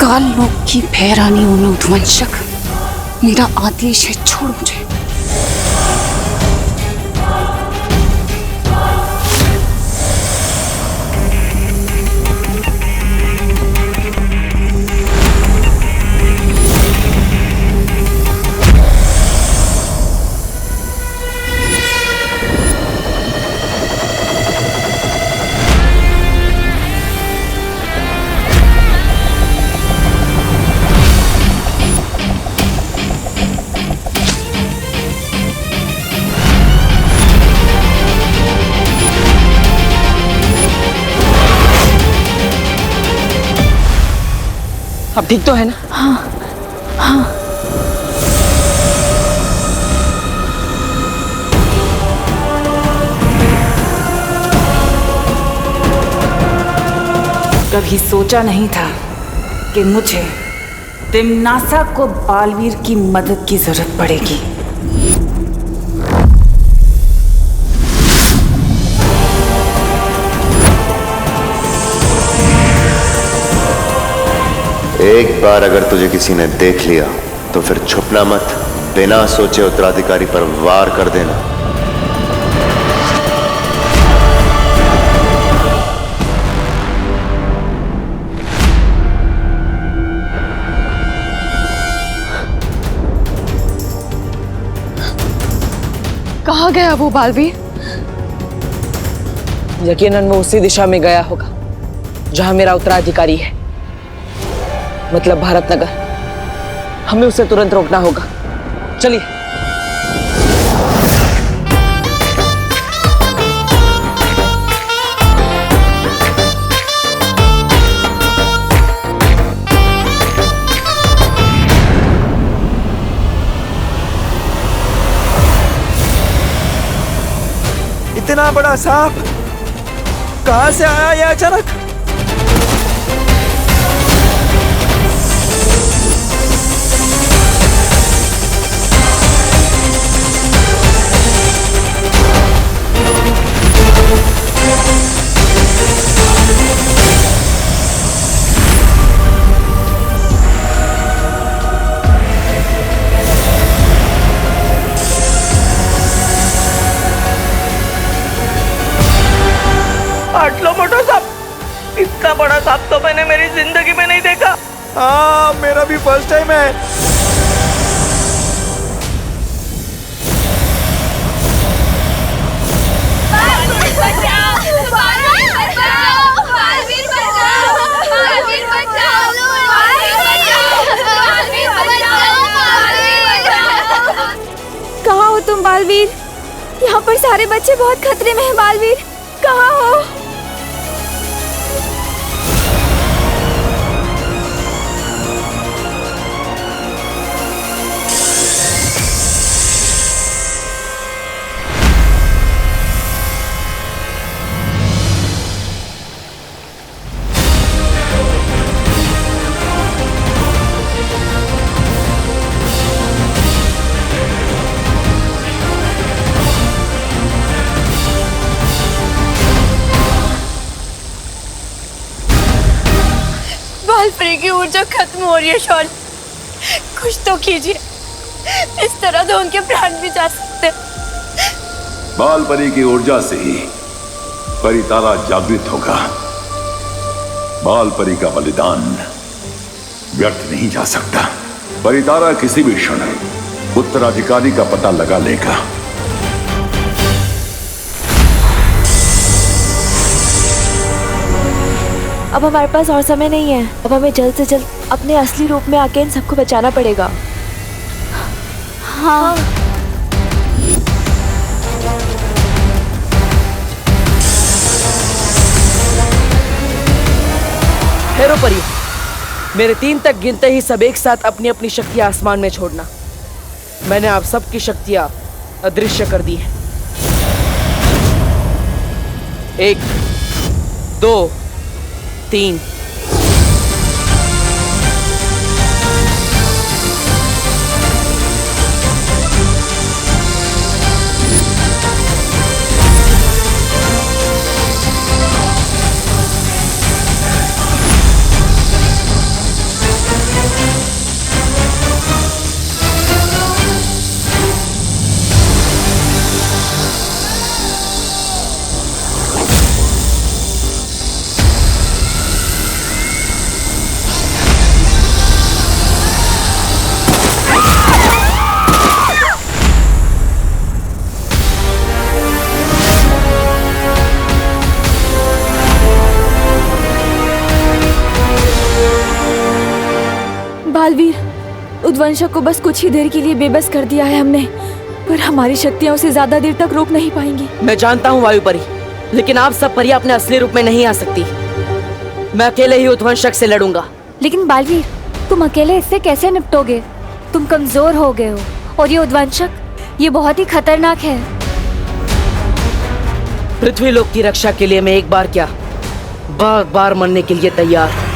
काल लोक की भैरानी हूं मैं उद्वंशक। मेरा आदेश है, छोड़ मुझे। अब ठीक तो है ना? हाँ हाँ। कभी सोचा नहीं था कि मुझे तिम्नासा को बालवीर की मदद की जरूरत पड़ेगी। एक बार अगर तुझे किसी ने देख लिया तो फिर छुपना मत, बिना सोचे उत्तराधिकारी पर वार कर देना। कहाँ गया वो बालवीर? यकीनन वो उसी दिशा में गया होगा जहां मेरा उत्तराधिकारी है, मतलब भारतनगर। हमें उसे तुरंत रोकना होगा। चलिए। इतना बड़ा सांप कहां से आया ये अचानक? आटलो मोटो सांप, इतना बड़ा सांप तो मैंने मेरी जिंदगी में नहीं देखा। हाँ, मेरा भी फर्स्ट टाइम है। कहाँ हो तुम बालवीर? यहाँ पर सारे बच्चे बहुत खतरे में हैं। बालवीर कहाँ हो? बालपरी की ऊर्जा खत्म हो रही है शौर्य, कुछ तो कीजिए। इस तरह तो उनके प्राण भी जा सकते। बालपरी की ऊर्जा से ही परितारा जागृत होगा। बालपरी का बलिदान व्यर्थ नहीं जा सकता। परितारा किसी भी क्षण उत्तराधिकारी का पता लगा लेगा। अब हमारे पास और समय नहीं है। अब हमें जल्द से जल्द अपने असली रूप में आके इन सबको बचाना पड़ेगा। हाँ। ठहरो परी, मेरे 3 तक गिनते ही सब एक साथ अपनी अपनी शक्तियां आसमान में छोड़ना। मैंने आप सबकी शक्तियां अदृश्य कर दी हैं। 1, 2, 3। बालवीर, उद्वंशक को बस कुछ ही देर के लिए बेबस कर दिया है हमने, पर हमारी शक्तियां उसे ज्यादा देर तक रोक नहीं पाएंगी। मैं जानता हूँ वायु परी, लेकिन आप सब परियां अपने असली रूप में नहीं आ सकती। मैं अकेले ही उद्वंशक से लड़ूंगा। लेकिन बालवीर, तुम अकेले इससे कैसे निपटोगे? तुम कमजोर हो गए हो, और ये उद्वंशक, ये बहुत ही खतरनाक है। पृथ्वी लोक की रक्षा के लिए मैं एक बार क्या, बार बार मरने के लिए तैयार हूं।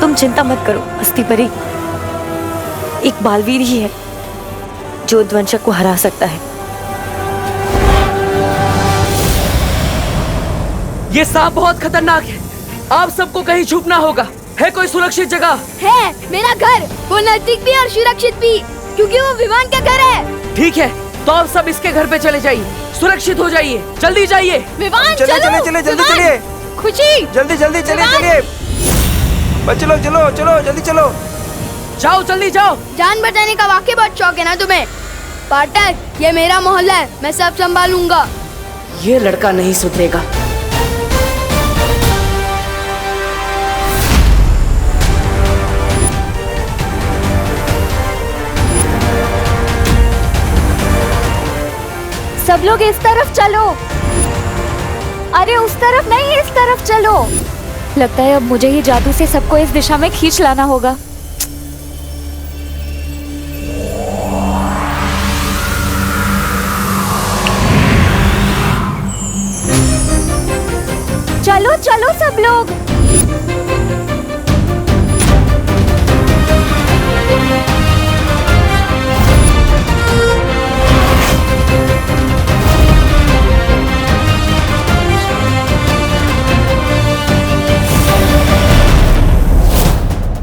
तुम चिंता मत करो अस्थि परी, एक बालवीर ही है जो उद्वंशक को हरा सकता है। ये सांप बहुत खतरनाक है, आप सबको कहीं छुपना होगा। है कोई सुरक्षित जगह? है मेरा घर, वो नजदीक भी और सुरक्षित भी, क्योंकि वो विमान का घर है। ठीक है, तो आप सब इसके घर पे चले जाइए, सुरक्षित हो जाइए, जल्दी जाइए। विमान चलिए चलिए चलिए जल्दी चलिए, खुशी जल्दी जल्दी चलिए चलिए, बच्चे लोग चलो चलो जल्दी चलो, जाओ जल्दी जाओ। जान बचाने का वाकई बहुत शौक है ना तुम्हें? पाठक, ये मेरा मोहल्ला है, मैं सब संभालूंगा। ये लड़का नहीं सुधरेगा। सब लोग इस तरफ चलो। अरे उस तरफ नहीं, इस तरफ चलो। लगता है अब मुझे ही जादू से सबको इस दिशा में खींच लाना होगा। चलो चलो सब लोग।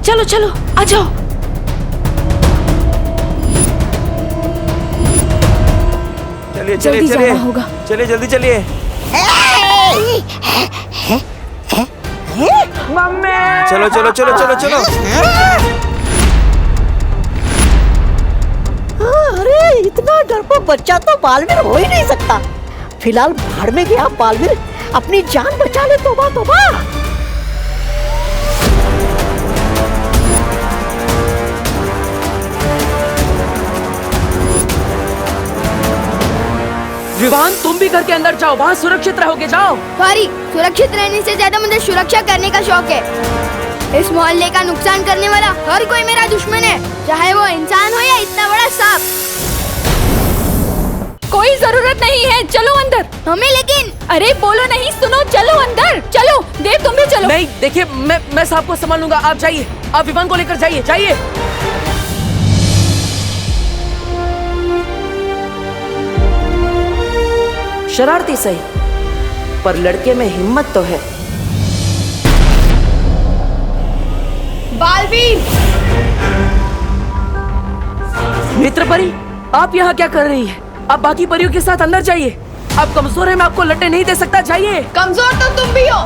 चलो चलो आ जाओ। चलिए चलिए जल्दी चलिए जाना होगा। चलिए जल्दी चलिए। चलो चलो चलो चलो चलो। अरे इतना डरपोक बच्चा तो बालवीर हो ही नहीं सकता। फिलहाल भाड़ में गया बालवीर, अपनी जान बचा ले। तोबा तोबा। विवान, तुम भी घर के अंदर जाओ, वहाँ सुरक्षित रहोगे, जाओ। सॉरी, सुरक्षित रहने से ज्यादा मुझे सुरक्षा करने का शौक है। इस मोहल्ले का नुकसान करने वाला हर कोई मेरा दुश्मन है, चाहे वो इंसान हो या इतना बड़ा सांप। कोई जरूरत नहीं है, चलो अंदर। हमें लेकिन। अरे बोलो नहीं, सुनो, चलो अंदर चलो। देव तुम भी चलो। नहीं, देखिए मैं सांप को संभाल लूंगा, आप जाइए, आप विमान को लेकर जाइए, जाइए। शरारती सही, पर लड़के में हिम्मत तो है। बालवीर, मित्र परी, आप यहाँ क्या कर रही है? आप बाकी परियों के साथ अंदर जाइए। आप कमजोर हैं, मैं आपको लड़ने नहीं दे सकता, जाइए। कमजोर तो तुम भी हो,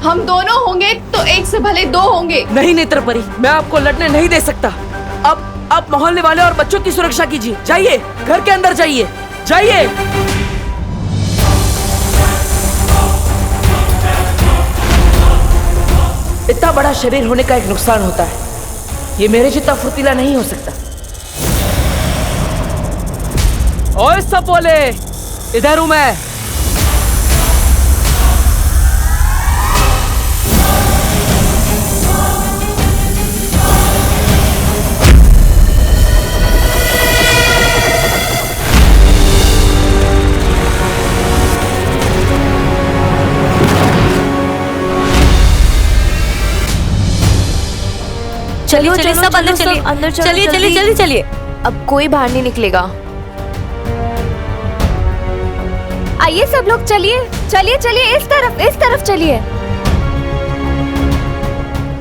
हम दोनों होंगे तो एक से भले दो होंगे। नहीं नेत्र परी, मैं आपको लड़ने नहीं दे सकता। अब आप मोहल्ले वाले और बच्चों की सुरक्षा कीजिए, जाइए, घर के अंदर जाइए, जाइए। इतना बड़ा शरीर होने का एक नुकसान होता है, ये मेरे जितना फुर्तीला नहीं हो सकता। ओए सब बोले, इधर हूं मैं। चलिए चलिए सब अंदर चलिए, अंदर चलिए चलिए चलिए चलिए। अब कोई बाहर नहीं निकलेगा। आइए सब लोग, चलिए चलिए चलिए, इस तरफ चलिए,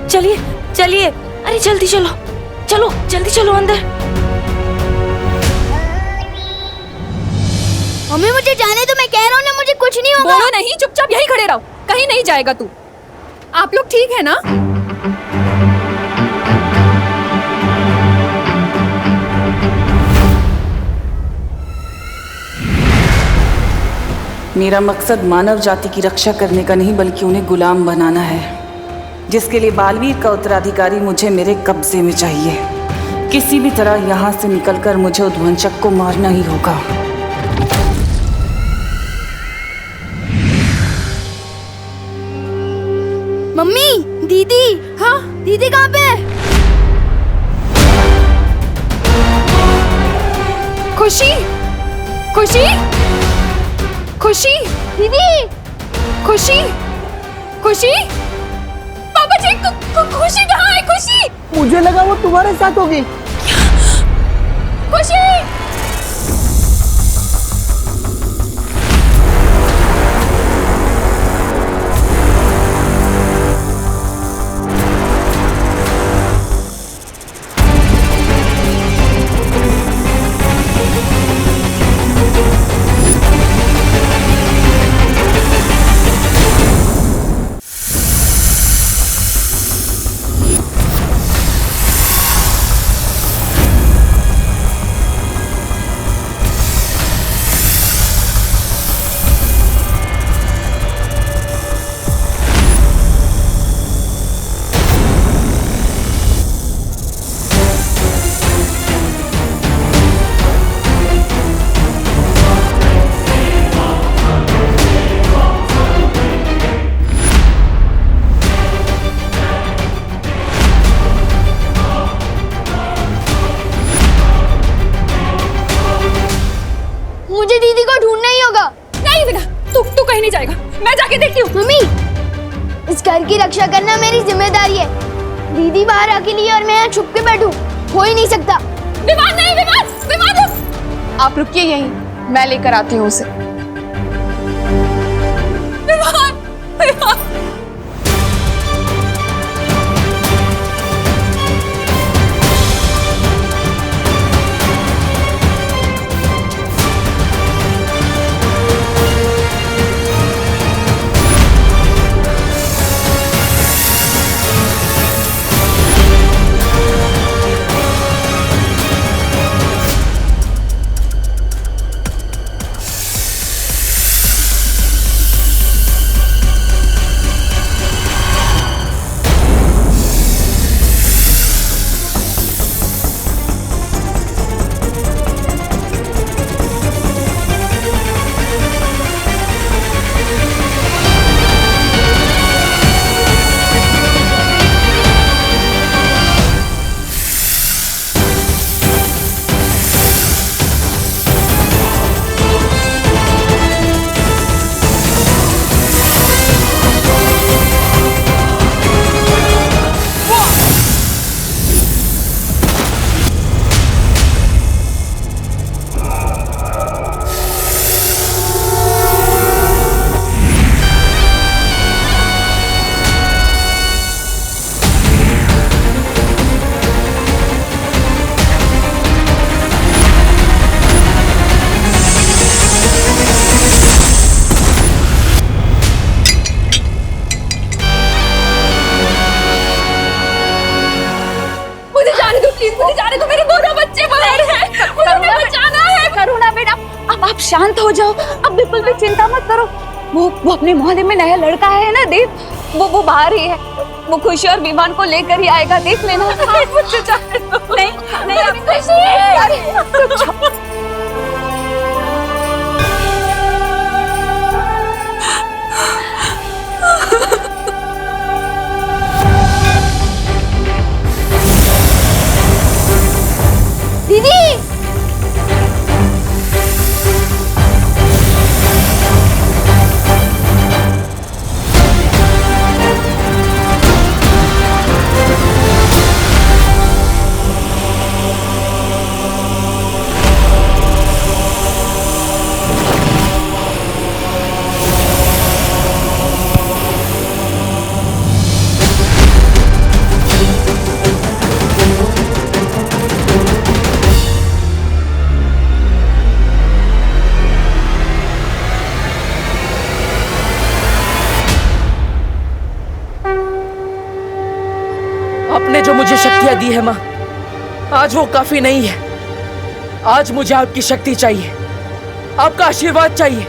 चलिए चलिए। अरे जल्दी चलो, चलो जल्दी चलो अंदर। मम्मी मुझे जाने दो, मैं कह रहा हूँ ना, मुझे कुछ नहीं होगा। बोलो नहीं, चुपचाप यहीं खड़े रहो, कहीं नहीं जाएगा तू। आप लोग ठीक है ना? मेरा मकसद मानव जाति की रक्षा करने का नहीं बल्कि उन्हें गुलाम बनाना है, जिसके लिए बालवीर का उत्तराधिकारी मुझे मेरे कब्जे में चाहिए। किसी भी तरह यहाँ से निकलकर मुझे उद्वंशक को मारना ही होगा। मम्मी, दीदी। हाँ, दीदी कहाँ पे है? खुशी, खुशी, खुशी, दीदी। खुशी, खुशी, पापा जी, खुशी कहाँ है? खुशी, मुझे लगा वो तुम्हारे साथ होगी। खुशी। मुझे दीदी को ढूंढना ही होगा। नहीं बेटा, तू कहीं नहीं जाएगा, मैं जाके देखती हूँ। मम्मी, इस घर की रक्षा करना मेरी जिम्मेदारी है। दीदी बाहर अकेली है और मैं यहाँ छुप के बैठूं, हो ही नहीं सकता। विमान नहीं, विमान, विमान रुक। आप रुकिए यहीं, मैं लेकर आती हूँ उसे। विमान, विमान। आप शांत हो जाओ, अब बिल्कुल भी चिंता मत करो। वो अपने मोहल्ले में नया लड़का है ना देव, वो बाहर ही है। वो खुशी और विमान को लेकर ही आएगा, देख लेना। मुझसे जाने दो। नहीं नहीं खुशी, दीदी। आपने जो मुझे शक्तियां दी है माँ, आज वो काफी नहीं है। आज मुझे आपकी शक्ति चाहिए, आपका आशीर्वाद चाहिए।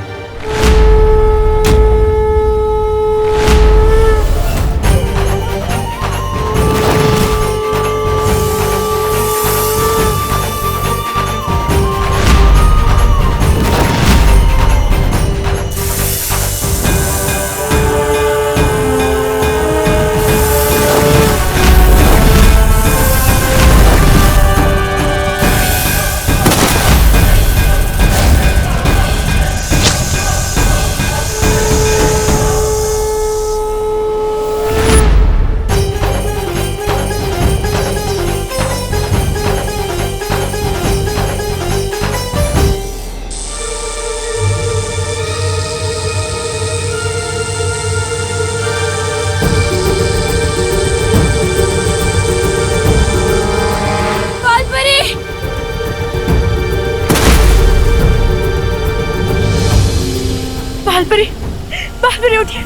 बालपरी उठिए,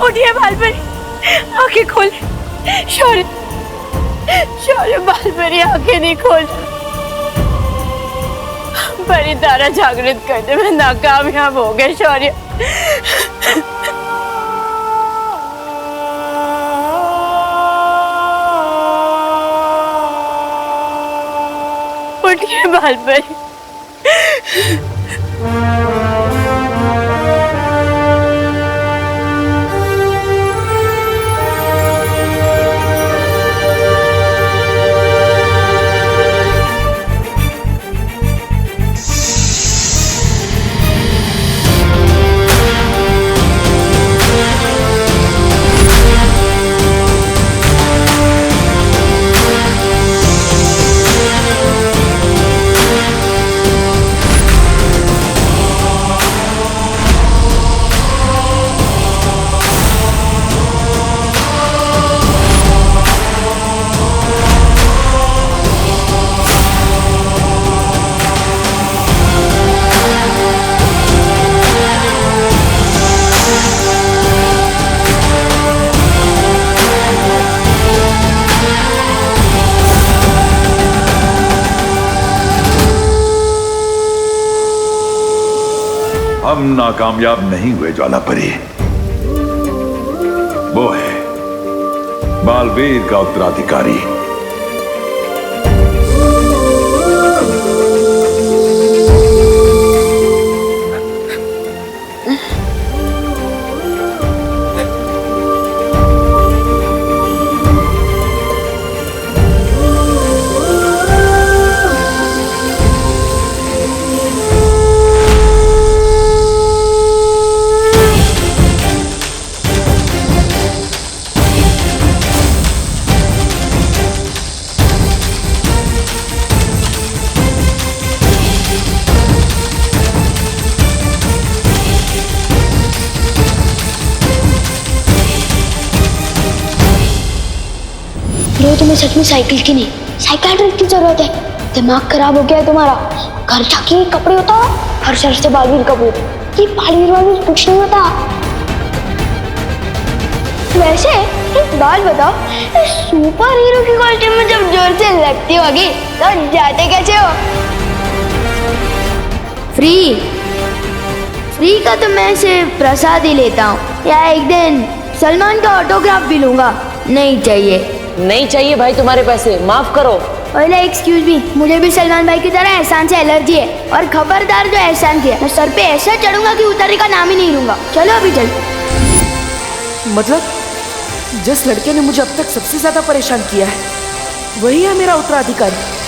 उठिए बालपरी, आंखें खोल। शौर्य बालपरी आंखें नहीं खोल। परी तारा जागृत करने में नाकामयाब हो गए शौर्य। उठिए बालपरी। हम नाकामयाब नहीं हुए ज्वालापरी। वो है बालवीर का उत्तराधिकारी। तुम्हें सच में साइकिल की नहीं, साइकियाट्रिस्ट की जरूरत है। दिमाग खराब हो गया है तुम्हारा। घर जाके कपड़े उतारो, हर शहर से बालवीर का भूत। ये बालवीर कुछ नहीं होता। वैसे एक बात बताओ, सुपर हीरो की कॉस्ट्यूम में जब जोर से लगती होगी तो जाते कैसे हो? फ्री का तो मैं सिर्फ प्रसाद ही लेता हूँ, या एक दिन सलमान का ऑटोग्राफ भी लूंगा। नहीं चाहिए भाई तुम्हारे पैसे, माफ करो। एक्सक्यूज मी, मुझे भी सलमान भाई की तरह एहसान से एलर्जी है। और खबरदार जो एहसान किया, मैं सर पे ऐसा चढ़ूंगा कि उतरने का नाम ही नहीं लूंगा। चलो अभी चल। मतलब जिस लड़के ने मुझे अब तक सबसे ज्यादा परेशान किया है वही है मेरा उत्तराधिकारी।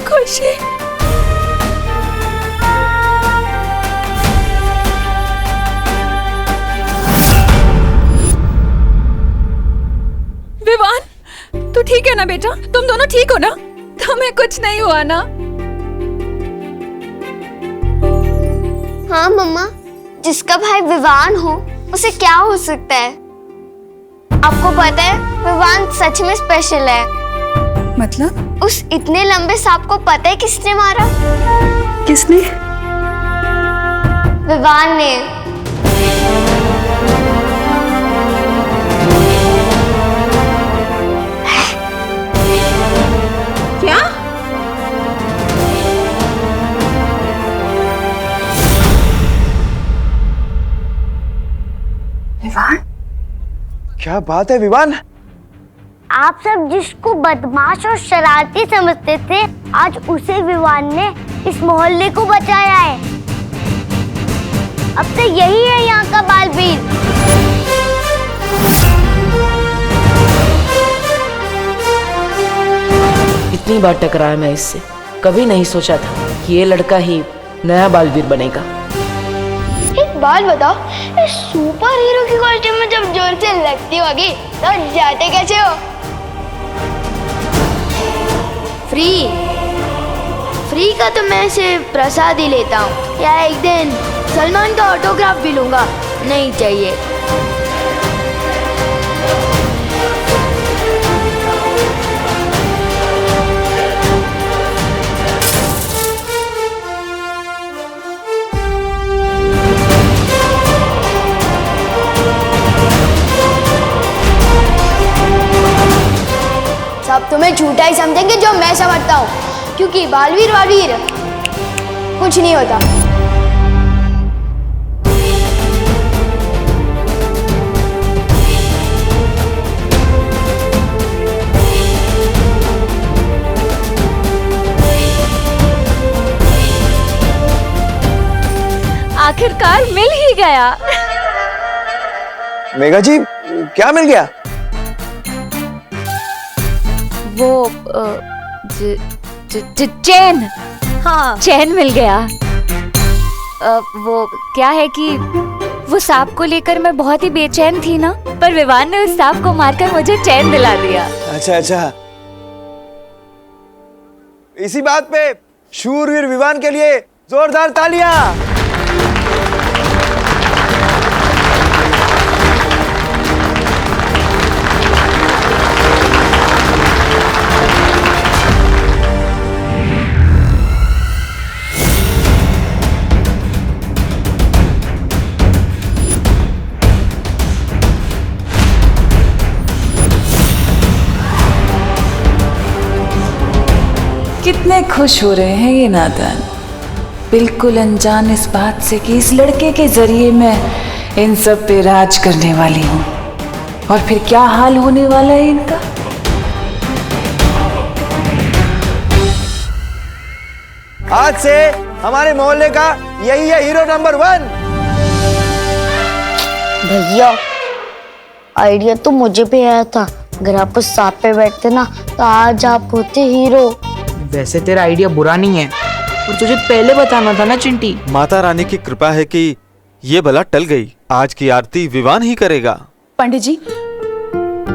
खुशी विवान, तू ठीक है ना बेटा? तुम दोनों ठीक हो ना? तुम्हें कुछ नहीं हुआ ना? हाँ मम्मा, जिसका भाई विवान हो उसे क्या हो सकता है? आपको पता है विवान सच में स्पेशल है। मतलब? उस इतने लंबे सांप को पता है किसने मारा? किसने? विवान ने। क्या? विवान? क्या बात है विवान? आप सब जिसको बदमाश और शरारती समझते थे, आज उसे विवान ने इस मोहल्ले को बचाया है। अब तो यही है यहाँ का बालवीर। कितनी बार टकराया मैं इससे, कभी नहीं सोचा था कि ये लड़का ही नया बालवीर बनेगा। एक बात बताओ, इस सुपर हीरो की कॉस्ट्यूम में जब जोर से लगती होगी तो जाते कैसे हो? फ्री का तो मैं सिर्फ प्रसाद ही लेता हूँ, या एक दिन सलमान का ऑटोग्राफ भी लूंगा। नहीं चाहिए। सब तुम्हें झूठा ही समझेंगे जो मैं समझता हूँ, क्योंकि बालवीर कुछ नहीं होता। आखिरकार मिल ही गया। मेघा जी, क्या मिल गया? वो चैन। हाँ, चैन मिल गया। वो क्या है कि वो सांप को लेकर मैं बहुत ही बेचैन थी ना, पर विवान ने उस सांप को मारकर मुझे चैन दिला दिया। अच्छा, इसी बात पे शूरवीर विवान के लिए जोरदार तालियां। कितने खुश हो रहे हैं ये नादान, बिल्कुल अनजान इस बात से कि इस लड़के के जरिए मैं इन सब पे राज करने वाली हूँ। और फिर क्या हाल होने वाला है इनका। आज से हमारे मोहल्ले का यही है हीरो नंबर 1। भैया, आइडिया तो मुझे भी आया था। अगर आप उस सांप पे बैठते ना तो आज आप होते हीरो। वैसे तेरा आइडिया बुरा नहीं है, और तुझे पहले बताना था ना चिंटी। माता रानी की कृपा है कि ये बला टल गई। आज की आरती विवान ही करेगा। पंडित जी,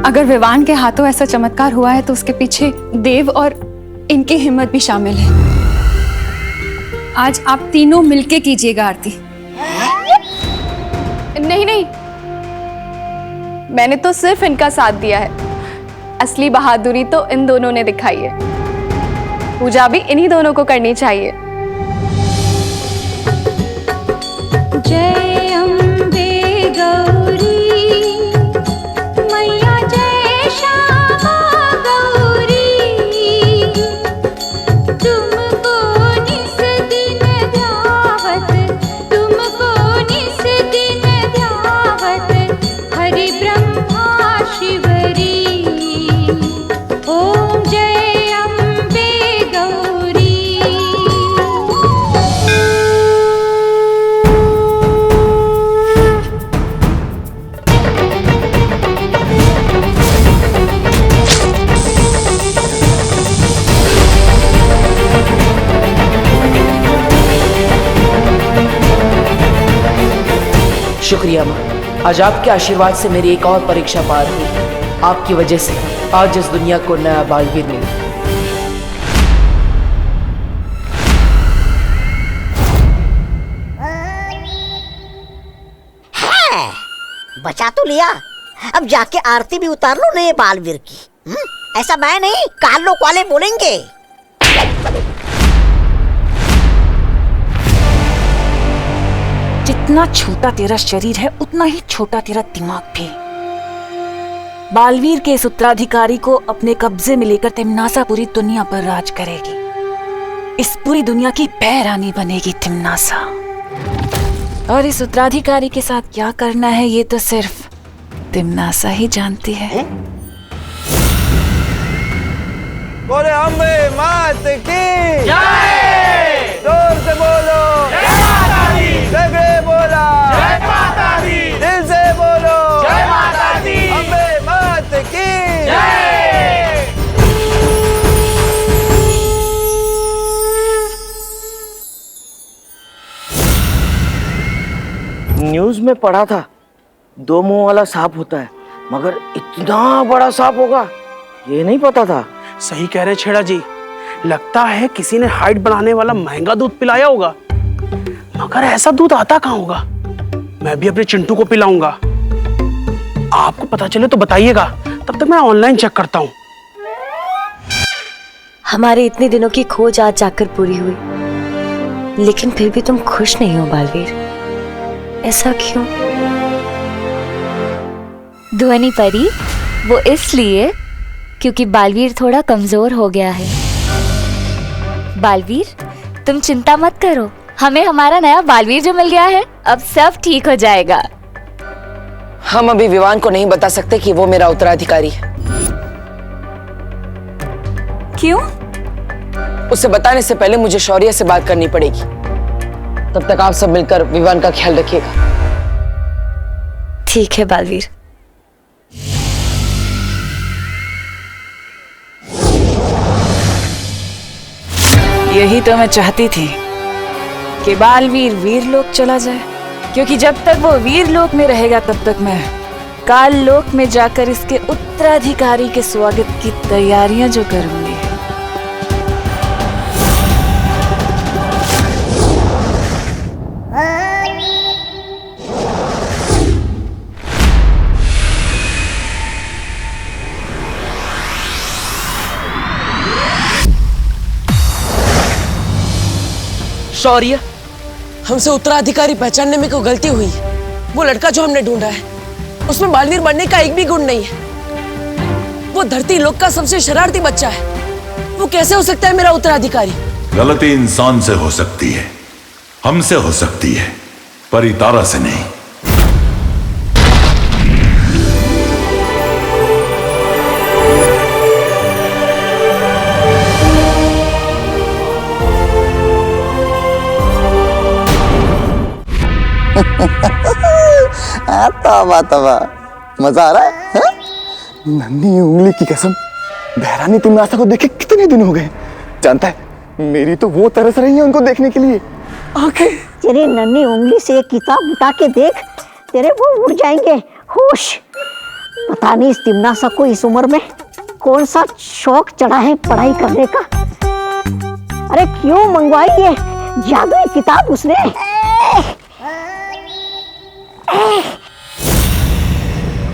अगर विवान के हाथों ऐसा चमत्कार हुआ है तो उसके पीछे देव और इनकी हिम्मत भी शामिल है। आज आप तीनों मिलके कीजिएगा आरती। नहीं, मैंने तो सिर्फ इनका साथ दिया है। असली बहादुरी तो इन दोनों ने दिखाई है। पूजा भी इन्हीं दोनों को करनी चाहिए। जय अम्बे गौरी मैया, जय श्यामा गौरी, तुमको निस दिन ध्यावत, तुमको निस दिन ध्यावत, हरि ब्रह्मा शिवरी, ओम जय अम्बे गौरी। शुक्रिया माँ, आज आपके आशीर्वाद से मेरी एक और परीक्षा पार हुई। आपकी वजह से आज इस दुनिया को नया बालवीर मिला। बचा तो लिया, अब जाके आरती भी उतार लो नए बालवीर की। ऐसा मैं नहीं, काल लोग वाले बोलेंगे। जितना छोटा तेरा शरीर है उतना ही छोटा तेरा दिमाग भी। बालवीर के इस उत्तराधिकारी को अपने कब्जे में लेकर तिमनासा पूरी दुनिया पर राज करेगी। इस पूरी दुनिया की पैरानी बनेगी तिमनासा। और इस उत्तराधिकारी के साथ क्या करना है ये तो सिर्फ तिमनासा ही जानती है। बोले अम्बे मात की जय। जोर से बोलो जय माता दी। जगह बोला जय माता दी। दिल से बोलो जय माता दी। अम्बे मात की जय। में पढ़ा था 2 मुंह वाला सांप होता है, मगर इतना बड़ा सांप होगा ये नहीं पता था। सही कह रहे छेड़ा जी, लगता है किसी ने हाइट बढ़ाने वाला महंगा दूध पिलाया होगा, मगर ऐसा दूध आता कहाँ होगा। मैं भी अपने चिंटू को पिलाऊंगा। आपको पता चले तो बताइएगा, तब तक मैं ऑनलाइन चेक करता हूँ। हमारे इतने दिनों की खोज आज जाकर पूरी हुई, लेकिन फिर भी तुम खुश नहीं हो बालवीर, ऐसा क्यों? ध्वनि परी, वो इसलिए क्योंकि बालवीर थोड़ा कमजोर हो गया है। बालवीर, तुम चिंता मत करो, हमें हमारा नया बालवीर जो मिल गया है, अब सब ठीक हो जाएगा। हम अभी विवान को नहीं बता सकते कि वो मेरा उत्तराधिकारी है। क्यों? उसे बताने से पहले मुझे शौर्य से बात करनी पड़ेगी। तब तक आप सब मिलकर विवान का ख्याल रखिएगा। ठीक है बालवीर। यही तो मैं चाहती थी कि बालवीर वीरलोक चला जाए, क्योंकि जब तक वो वीरलोक में रहेगा तब तक मैं काल लोक में जाकर इसके उत्तराधिकारी के स्वागत की तैयारियां जो करूंगी। शौर्य, हमसे उत्तराधिकारी पहचानने में कोई गलती हुई है। वो लड़का जो हमने ढूंढा है उसमें बालवीर बनने का एक भी गुण नहीं है। वो धरती लोक का सबसे शरारती बच्चा है। वो कैसे हो सकता है मेरा उत्तराधिकारी? गलती इंसान से हो सकती है, हमसे हो सकती है, पर तारा से नहीं। तबा मजा आ रहा है? नन्ही उंगली की कसम, बहरानी तिमनासा को देखे कितने दिन हो गए। जानता है, मेरी तो वो तरस रही है उनको देखने के लिए। आंखें तेरी नन्ही उंगली से एक किताब उठा के देख, तेरे वो उड़ जाएंगे होश। पता नहीं इस तिमनासा को इस उम्र में कौन सा शौक चढ़ा है पढ़ाई करने का। अरे क्यों मंगवाई ये जादुई किताब उसने?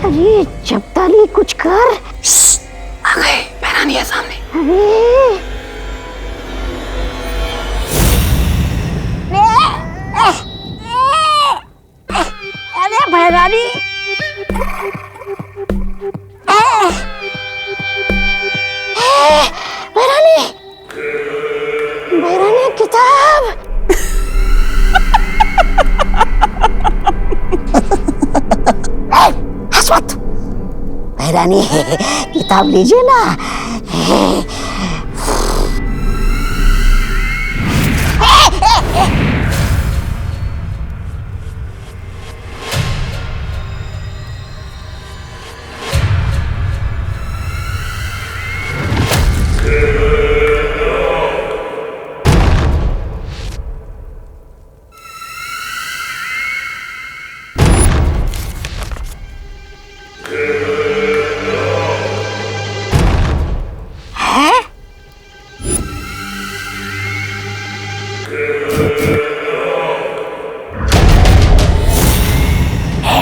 अरे जब्ताली कुछ कर। आ गए, बहरानी है सामने। अरे बहरानी, बहरानी, बहरानी किताब। हसमत, बहरानी किताब लीजिए ना।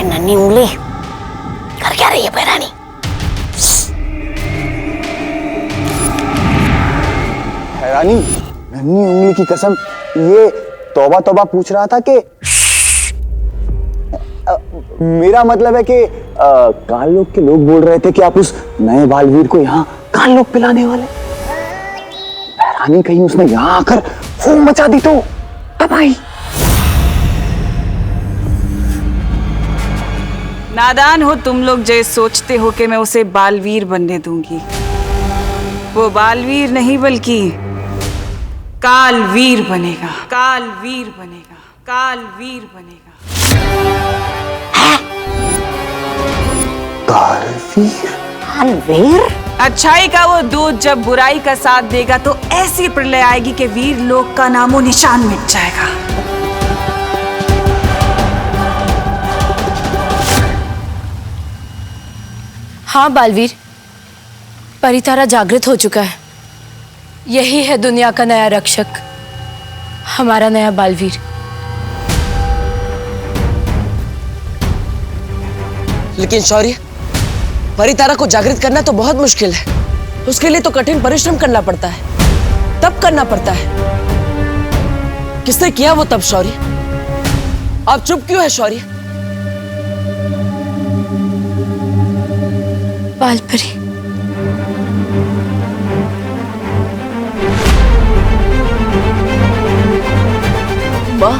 नन्ही उंगली कर क्या रही है बहरानी? हैरानी, नन्ही उंगली की कसम, ये तौबा तौबा पूछ रहा था कि मेरा मतलब है कि काल लोक के लोग बोल रहे थे कि आप उस नए बालवीर को यहाँ काल लोक पिलाने वाले। बहरानी कहीं उसने यहाँ आकर फूम मचा दी तो तबाही। नादान हो तुम लोग जो सोचते हो कि मैं उसे बालवीर बनने दूंगी। वो बालवीर नहीं बल्कि कालवीर बनेगा, कालवीर बनेगा, कालवीर बनेगा। कालवीर? कालवीर? अच्छाई का वो दूध जब बुराई का साथ देगा तो ऐसी प्रलय आएगी कि वीर लोक का नामो निशान मिट जाएगा। हाँ बालवीर, परितारा जागृत हो चुका है। यही है दुनिया का नया रक्षक, हमारा नया बालवीर। लेकिन शौर्य, परितारा को जागृत करना तो बहुत मुश्किल है। उसके लिए तो कठिन परिश्रम करना पड़ता है, तप करना पड़ता है। किसने किया वो तप शौर्य? आप चुप क्यों है शौर्य? बालपरी। माँ,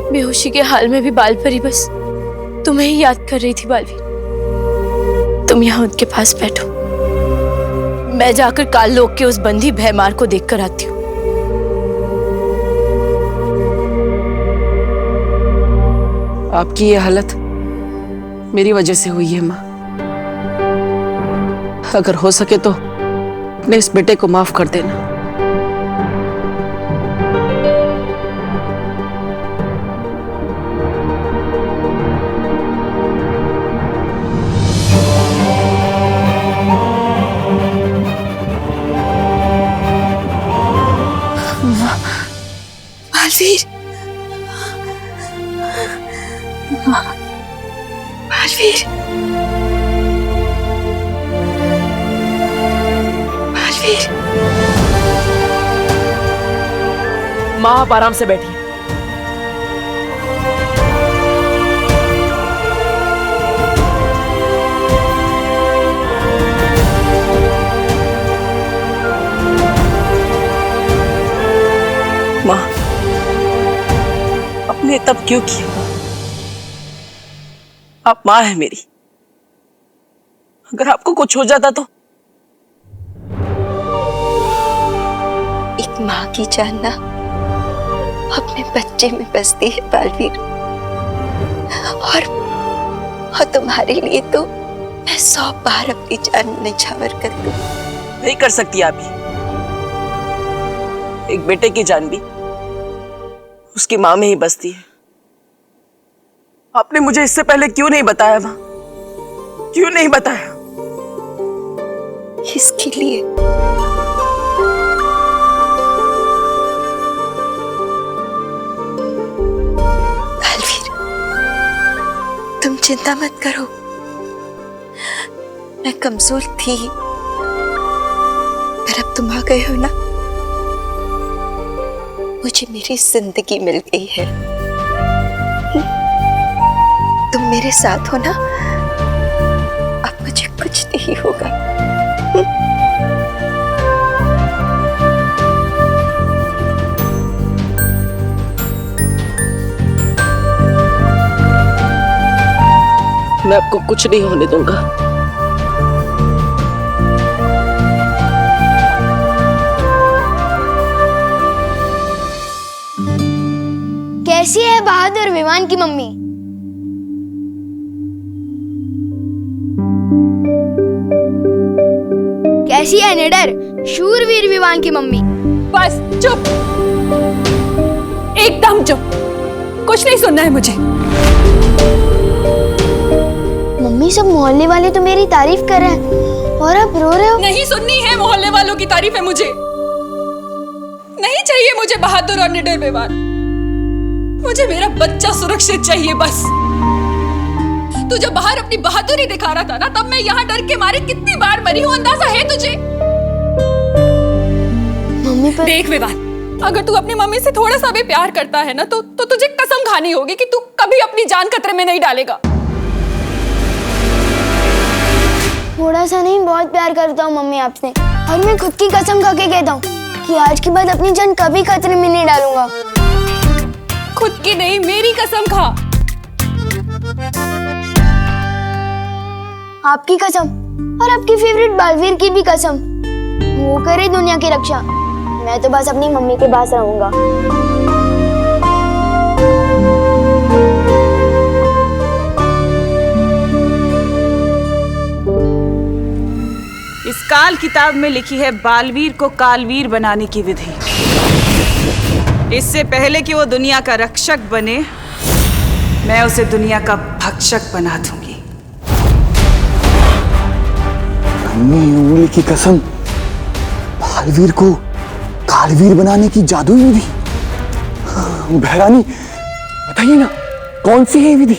बेहोशी के हाल में भी बालपरी बस तुम्हें ही याद कर रही थी बालवीर। तुम यहाँ उनके पास बैठो, मैं जाकर काल लोक के उस बंदी भयमार को देखकर आती हूँ। आपकी ये हालत मेरी वजह से हुई है माँ। अगर हो सके तो अपने इस बेटे को माफ कर देना। बालवीर, बालवीर, बालवीर। माँ, आप आराम से बैठिए। माँ, आपने तब क्यों किया? आप माँ है मेरी। अगर आपको कुछ हो जाता तो? एक माँ की जान ना अपने बच्चे में बसती है बालवीर, और तुम्हारे लिए तो मैं 100 बार अपनी जान निछावर कर दूं। नहीं कर सकती आप ये। एक बेटे की जान भी उसकी माँ में ही बसती है। आपने मुझे इससे पहले क्यों नहीं बताया माँ? क्यों नहीं बताया? इसके लिए बालवीर, तुम चिंता मत करो। मैं कमजोर थी, पर अब तुम आ गए हो ना, मुझे मेरी जिंदगी मिल गई है। तुम मेरे साथ हो ना, अब मुझे कुछ नहीं होगा। मैं आपको कुछ नहीं होने दूंगा। कैसी है बहादुर विमान की मम्मी? कैसी है निडर शूरवीर विमान की मम्मी? बस चुप, एकदम चुप, कुछ नहीं सुनना है मुझे। मम्मी, सब मोहल्ले वाले तो मेरी तारीफ कर रहे हैं और आप रो रहे हो। नहीं सुननी है मोहल्ले वालों की तारीफ है मुझे। नहीं चाहिए मुझे बहादुर और निडर विमान। मुझे मेरा बच्चा सुरक्षित चाहिए बस। तू जब बाहर अपनी बहादुरी दिखा रहा था ना, तब मैं यहाँ डर के मारे कितनी बार मरी हूँ, अंदाजा है तुझे? मम्मी पर देख विवान, अगर तू अपनी मम्मी से थोड़ा सा भी प्यार करता है ना, तो तुझे कसम खानी होगी कि तू कभी अपनी जान खतरे में नहीं डालेगा। थोड़ा सा नहीं, बहुत प्यार करता हूँ मम्मी आपसे। और मैं खुद की कसम खा के कहता हूँ कि आज के बाद अपनी जान कभी खतरे में नहीं डालूंगा। खुद की नहीं, मेरी कसम खा। आपकी कसम और आपकी फेवरेट बालवीर की भी कसम। वो करे दुनिया की रक्षा, मैं तो बस अपनी मम्मी के पास रहूंगा। इस काल किताब में लिखी है बालवीर को कालवीर बनाने की विधि। इससे पहले कि वो दुनिया का रक्षक बने, मैं उसे दुनिया का भक्षक बना दूंगी। नन्ही उंगली की कसम, बालवीर को कालवीर बनाने की जादुई विधि। बहरानी बताइए ना, कौन सी है विधि?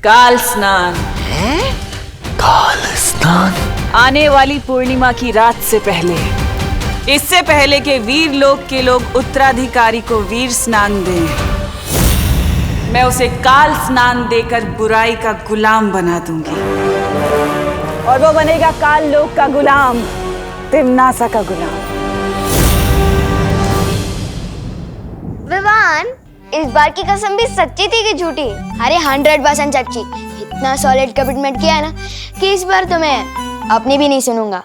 काल स्नान। काल स्नान? आने वाली पूर्णिमा की रात से पहले, इससे पहले कि वीर लोक के लोग उत्तराधिकारी को वीर स्नान दें, मैं उसे काल स्नान देकर बुराई का गुलाम बना दूंगी। और वो बनेगा काल लोक का गुलाम, तिम्नासा का गुलाम। विवान, इस बार की कसम भी सच्ची थी कि झूठी? अरे 100% सच्ची। इतना सॉलिड कमिटमेंट किया है ना कि इस बार तो मैं अपनी भी नहीं सुनूंगा।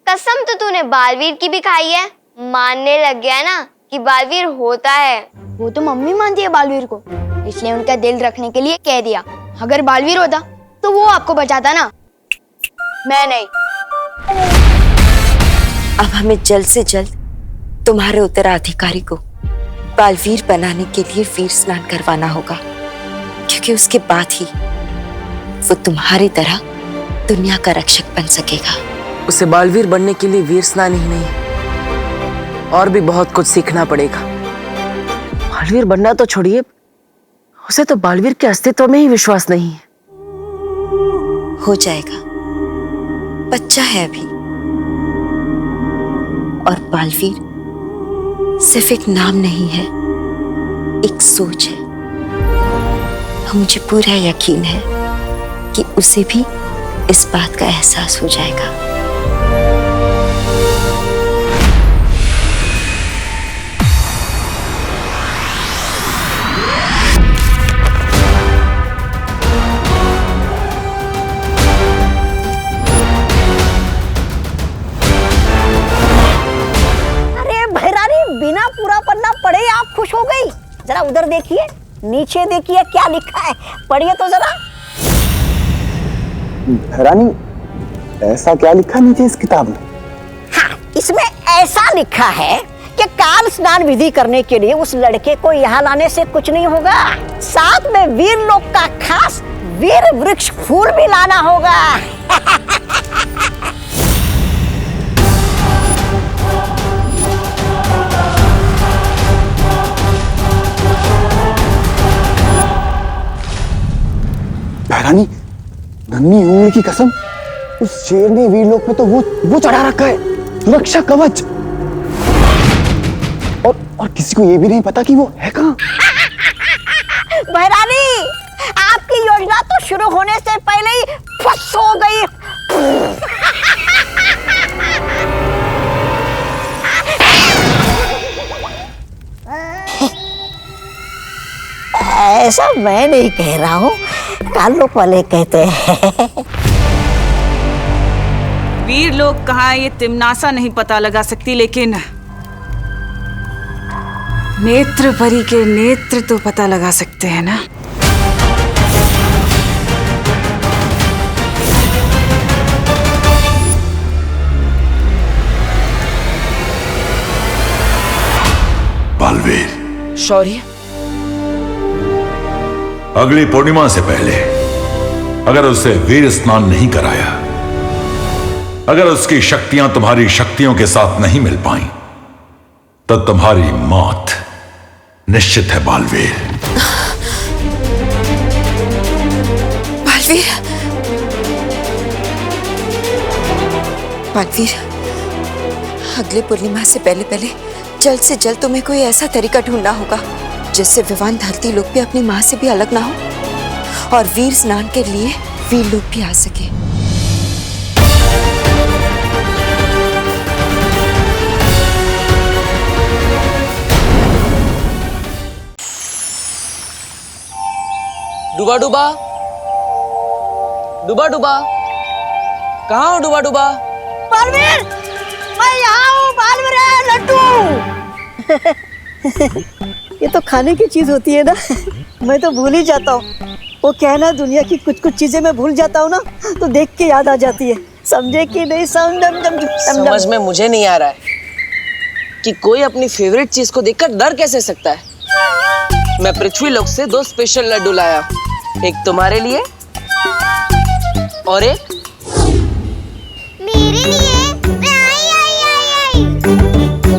कसम तो तूने बालवीर की भी खाई है, मानने लग गया ना कि बालवीर होता है। वो तो मम्मी मानती है बालवीर को, इसलिए उनका दिल रखने के लिए कह दिया। अगर बालवीर होता तो वो आपको बचाता ना, मैं नहीं। अब हमें जल्द से जल्द तुम्हारे उत्तराधिकारी को बालवीर बनाने के लिए वीर स्नान करवाना होगा, क्योंकि उसके बाद ही वो तुम्हारी तरह दुनिया का रक्षक बन सकेगा। उसे बालवीर बनने के लिए वीर स्नान ही नहीं, और भी बहुत कुछ सीखना पड़ेगा। बालवीर बनना तो छोड़िए, उसे तो बालवीर के अस्तित्व में ही विश्वास नहीं है। हो जाएगा, बच्चा है अभी। और बालवीर सिर्फ एक नाम नहीं है, एक सोच है। मुझे पूरा यकीन है कि उसे भी इस बात का एहसास हो जाएगा। बिना पूरा पन्ना पढ़े आप खुश हो गई? जरा उधर देखिए, नीचे देखिए, क्या लिखा है, पढ़िए तो जरा। रानी, ऐसा क्या लिखा नीचे इस किताब में? हाँ, इसमें ऐसा लिखा है कि काल स्नान विधि करने के लिए उस लड़के को यहाँ लाने से कुछ नहीं होगा, साथ में वीर लोक का खास वीर वृक्ष फूल भी लाना होगा। बहरानी, नन्ही उंगली की कसम, उस शेर ने वीर लोक में तो वो चढ़ा रखा है, सुरक्षा कवच। और किसी को ये भी नहीं पता कि वो है कहाँ। बहरानी, आपकी योजना तो शुरू होने से पहले ही फस हो गई। ऐसा मैं नहीं कह रहा हूँ, काल लोक वाले कहते हैं। वीर लोग कहाँ ये तिम्नासा नहीं पता लगा सकती, लेकिन नेत्र परी के नेत्र तो पता लगा सकते हैं ना। बालवीर, शौर्य, अगली पूर्णिमा से पहले अगर उसे वीर स्नान नहीं कराया, अगर उसकी शक्तियां तुम्हारी शक्तियों के साथ नहीं मिल पाई, तो तुम्हारी मौत निश्चित है बालवीर। बालवीर, बालवीर, अगले पूर्णिमा से पहले जल्द से जल्द तुम्हें कोई ऐसा तरीका ढूंढना होगा जिससे विवान धरती लोक पे अपनी माँ से भी अलग ना हो और वीर स्नान के लिए वीर लोग भी आ सके। डूबा डूबा डूबा डूबा, कहाँ हो डूबा डूबा? बालवीर, मैं यहाँ हूँ बालवीर, लड्डू। ये तो खाने की चीज होती है ना, मैं तो भूल ही जाता हूँ। वो क्या है ना, दुनिया की कुछ कुछ चीजें मैं भूल जाता हूँ ना, तो देख के याद आ जाती है। समझे कि नहीं? समझ में मुझे नहीं आ रहा है कि कोई अपनी फेवरेट चीज को देखकर डर कैसे सकता है। मैं पृथ्वी लोक से 2 स्पेशल लड्डू लाया, एक तुम्हारे लिए और एक मेरे लिए। आई।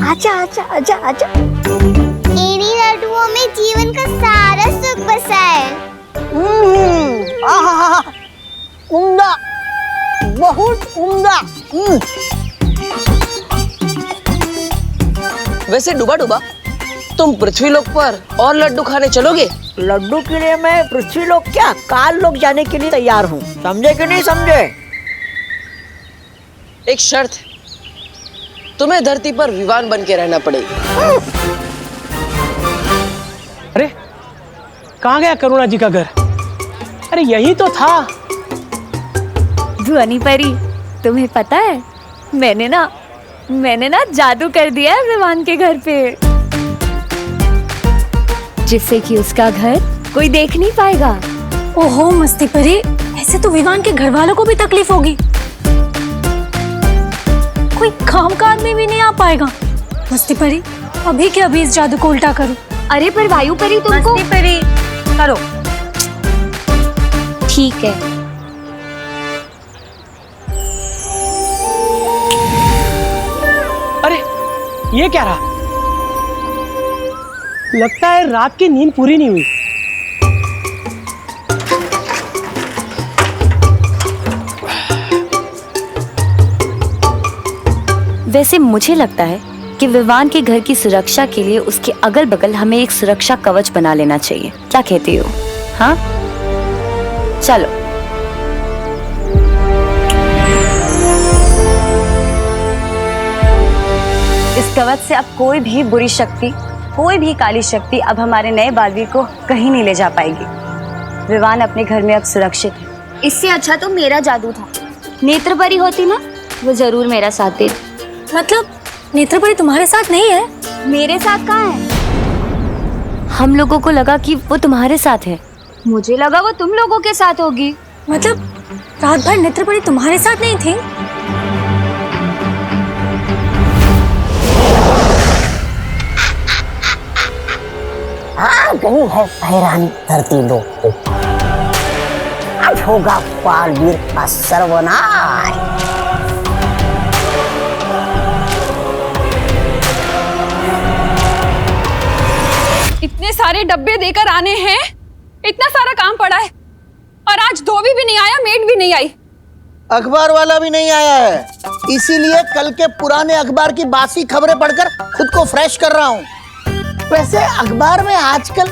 आजा आजा आजा आजा। इन्हीं लड्डुओं में जीवन का सारा सुख बसा है। आहा, उम्दा, बहुत उम्दा। वैसे डूबा डूबा, तुम पृथ्वी लोक पर और लड्डू खाने चलोगे? लड्डू के लिए मैं पृथ्वी लोक क्या, काल लोक जाने के लिए तैयार हूँ। समझे कि नहीं समझे? एक शर्त है, तुम्हें धरती पर विवान बन के रहना पड़ेगा। अरे कहाँ गया करुणा जी का घर? अरे यही तो था। ध्वनि परी, तुम्हें पता है मैंने ना जादू कर दिया है विवान के घर पे, जिससे कि उसका घर कोई देख नहीं पाएगा। ओहो मस्ती परी, ऐसे तो विवान के घर वालों को भी तकलीफ होगी। कोई काम काज में भी नहीं आ पाएगा। मस्ती परी, अभी के अभी इस जादू को उल्टा करो। अरे पर वायु परी तुमको। मस्ती परी करो। ठीक है। अरे ये क्या रहा? लगता है रात की नींद पूरी नहीं हुई। वैसे मुझे लगता है कि विवान के घर की सुरक्षा के लिए उसके अगल बगल हमें एक सुरक्षा कवच बना लेना चाहिए। क्या कहती हो? हाँ चलो। इस कवच से अब कोई भी बुरी शक्ति, कोई भी काली शक्ति अब हमारे नए बालवीर को कहीं नहीं ले जा पाएगी। विवान अपने घर में अब सुरक्षित है। इससे अच्छा तो मेरा जादू था। नेत्र परी होती ना, वो जरूर मेरा साथ देती। मतलब नेत्र परी तुम्हारे साथ नहीं है? मेरे साथ कहाँ है? हम लोगों को लगा कि वो तुम्हारे साथ है। मुझे लगा वो तुम लोगों के साथ होगी। मतलब रात भर नेत्र परी तुम्हारे साथ नहीं थी? आ गई है हैरानी धरती लोक पे। अब होगा बालवीर का सर्वनाश। इतने सारे डब्बे देकर आने हैं, इतना सारा काम पड़ा है, और आज धोबी भी नहीं आया, मेड भी नहीं आई, अखबार वाला भी नहीं आया है। इसीलिए कल के पुराने अखबार की बासी खबरें पढ़कर खुद को फ्रेश कर रहा हूँ। वैसे अखबार में आजकल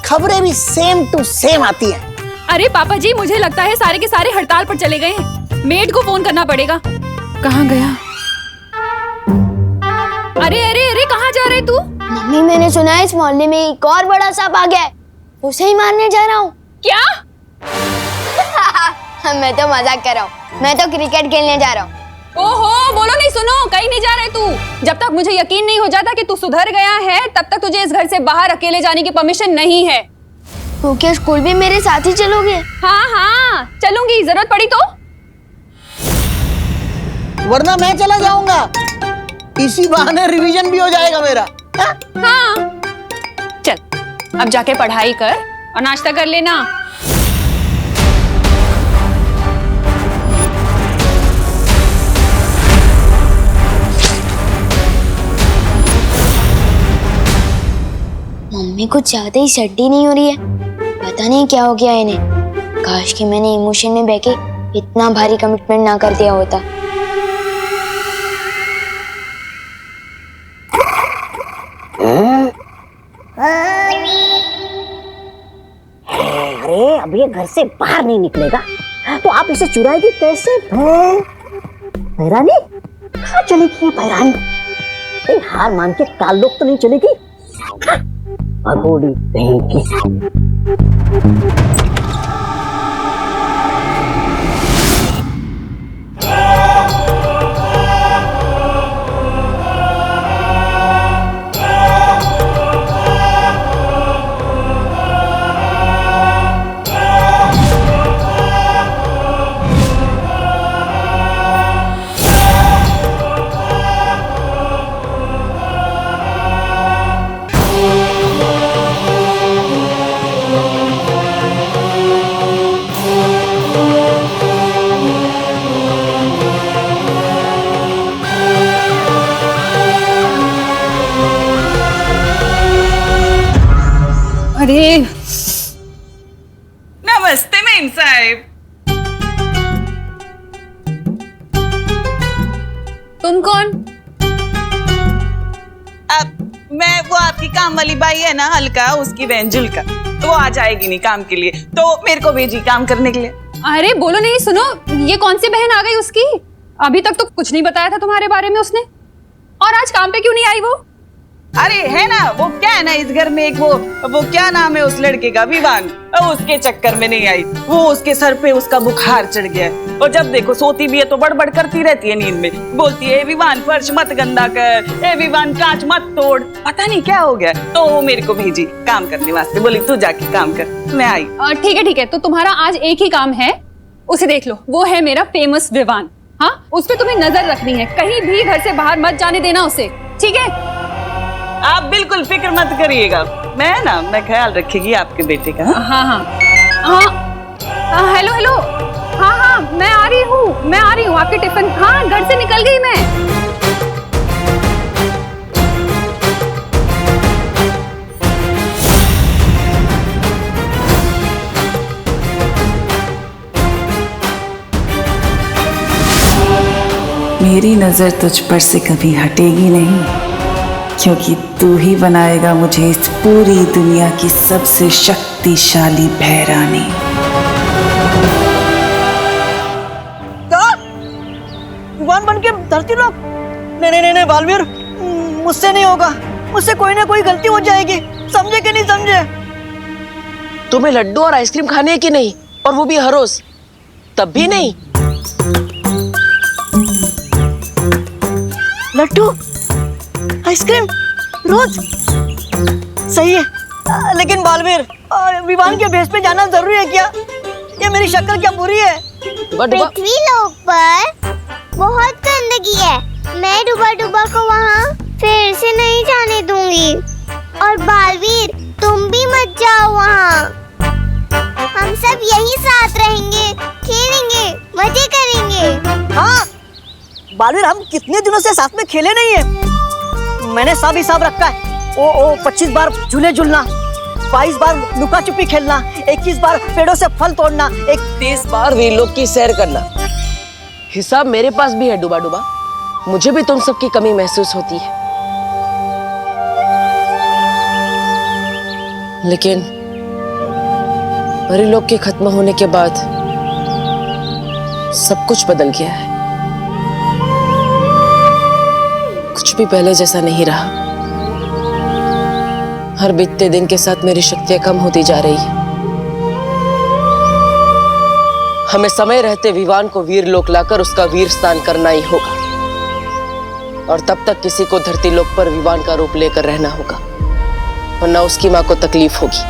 खबरें भी सेम टू सेम आती हैं। अरे पापा जी, मुझे लगता है सारे के सारे हड़ताल पर चले गए हैं। मेड को फोन करना पड़ेगा। कहाँ गया? अरे अरे अरे, कहाँ जा रहे तू? मम्मी, मैंने सुना है इस मोहल्ले में एक और बड़ा सांप आ गया है, उसे ही मारने जा रहा हूँ। क्या? मैं तो मजाक कर रहा हूँ, मैं तो क्रिकेट खेलने जा रहा हूँ। ओहो, बोलो नहीं, सुनो, कहीं नहीं जा रहे तू। जब तक मुझे यकीन नहीं हो जाता कि तू सुधर गया है, तब तक तुझे इस घर से बाहर अकेले जाने की परमिशन नहीं है। तो क्या स्कूल भी मेरे साथ ही चलोगे? हाँ हाँ चलूंगी, जरूरत पड़ी तो। वरना मैं चला जाऊंगा, इसी बहाने रिवीजन भी हो जाएगा मेरा। हाँ चल, अब जाके पढ़ाई कर और नाश्ता कर लेना। मम्मी कुछ ज्यादा ही सर्दी नहीं हो रही है, पता नहीं क्या हो गया इन्हें। काश कि मैंने इमोशन में बह के इतना भारी कमिटमेंट ना कर दिया होता। अरे अब ये घर से बाहर नहीं निकलेगा तो आप इसे चुराएगी कैसे? भैरानी कहाँ चलेगी ये भैरानी? हार मान के काल लोग तो नहीं चलेगी। भगोड़ी कहीं की। अरे नमस्ते मेम साहब। तुम कौन? अब मैं वो आपकी काम वाली बाई है ना अलका, उसकी बहन जुल्का, तो वो आ जाएगी नहीं काम के लिए, तो मेरे को भेजी काम करने के लिए। अरे बोलो नहीं, सुनो, ये कौन सी बहन आ गई उसकी? अभी तक तो कुछ नहीं बताया था तुम्हारे बारे में उसने, और आज काम पे क्यों नहीं आई वो? अरे है ना, वो क्या है ना, इस घर में एक वो क्या नाम है उस लड़के का, विवान, उसके चक्कर में नहीं आई। वो उसके सर पे उसका बुखार चढ़ गया है, और जब देखो सोती भी है तो बड़बड़ करती रहती है नींद में, बोलती है विवान फर्श मत गंदा कर, ए विवान कांच मत तोड़, पता नहीं क्या हो गया। तो वो मेरे को भेजी काम करने वास्ते, बोली तू जाके काम कर। मैं आई। ठीक है, तो तुम्हारा आज एक ही काम है, उसे देख लो, वो है मेरा फेमस विवान। हाँ, उस पे तुम्हें नजर रखनी है, कहीं भी घर से बाहर मत जाने देना उसे, ठीक है? आप बिल्कुल फिक्र मत करिएगा, मैं ख्याल रखेगी आपके बेटे का। हाँ, हेलो, हाँ, मैं आ रही हूँ आपके टिफिन। हाँ, घर से निकल गई मैं। मेरी नजर तुझ पर से कभी हटेगी नहीं, क्योंकि तू ही बनाएगा मुझे इस पूरी दुनिया की सबसे शक्तिशाली भैरानी। विवान बन के धरती लोग? नहीं बालवीर, मुझसे नहीं होगा, मुझसे कोई ना कोई गलती हो जाएगी, समझे कि नहीं समझे? तुम्हें लड्डू और आइसक्रीम खाने हैं कि नहीं, और वो भी हर रोज? तब भी नहीं? लड्डू आइसक्रीम रोज सही है, लेकिन बालवीर, विवान के भेष पे जाना जरूरी है क्या? ये मेरी शक्ल क्या बुरी है? पृथ्वी लोक पर बहुत गंदगी है, मैं डूबा को वहाँ फिर से नहीं जाने दूंगी। और बालवीर, तुम भी मत जाओ वहाँ, हम सब यहीं साथ रहेंगे, खेलेंगे, मजे करेंगे। हाँ बालवीर, हम कितने दिनों से साथ में खेले नहीं है। मैंने हिसाब रखा है, ओ 25 बार झूले झूलना, 22 बार लुका छुपी खेलना, 21 बार पेड़ों से फल तोड़ना, 30 बार वीरलोक की सैर करना। हिसाब मेरे पास भी है डूबा, मुझे भी तुम सबकी कमी महसूस होती है, लेकिन वीरलोक के खत्म होने के बाद सब कुछ बदल गया है। कुछ भी पहले जैसा नहीं रहा। हर बीतते दिन के साथ मेरी शक्तियां कम होती जा रही है। हमें समय रहते विवान को वीरलोक लाकर उसका वीर स्नान करना ही होगा, और तब तक किसी को धरती लोक पर विवान का रूप लेकर रहना होगा, वरना उसकी मां को तकलीफ होगी।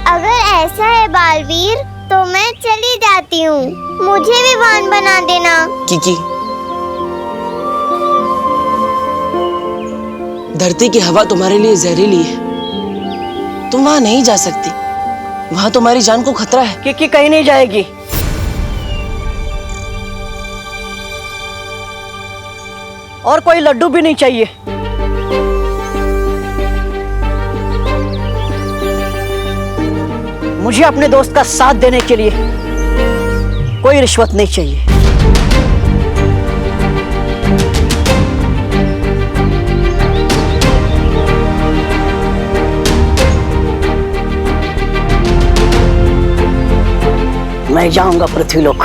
अगर ऐसा है बालवीर, तो मैं चली जाती हूँ, मुझे विवान बना देना। किकी, धरती की हवा तुम्हारे लिए जहरीली है, तुम वहां नहीं जा सकती, वहां तुम्हारी जान को खतरा है। किकी कहीं नहीं जाएगी। और कोई लड्डू भी नहीं चाहिए। मुझे अपने दोस्त का साथ देने के लिए कोई रिश्वत नहीं चाहिए। मैं जाऊंगा पृथ्वीलोक।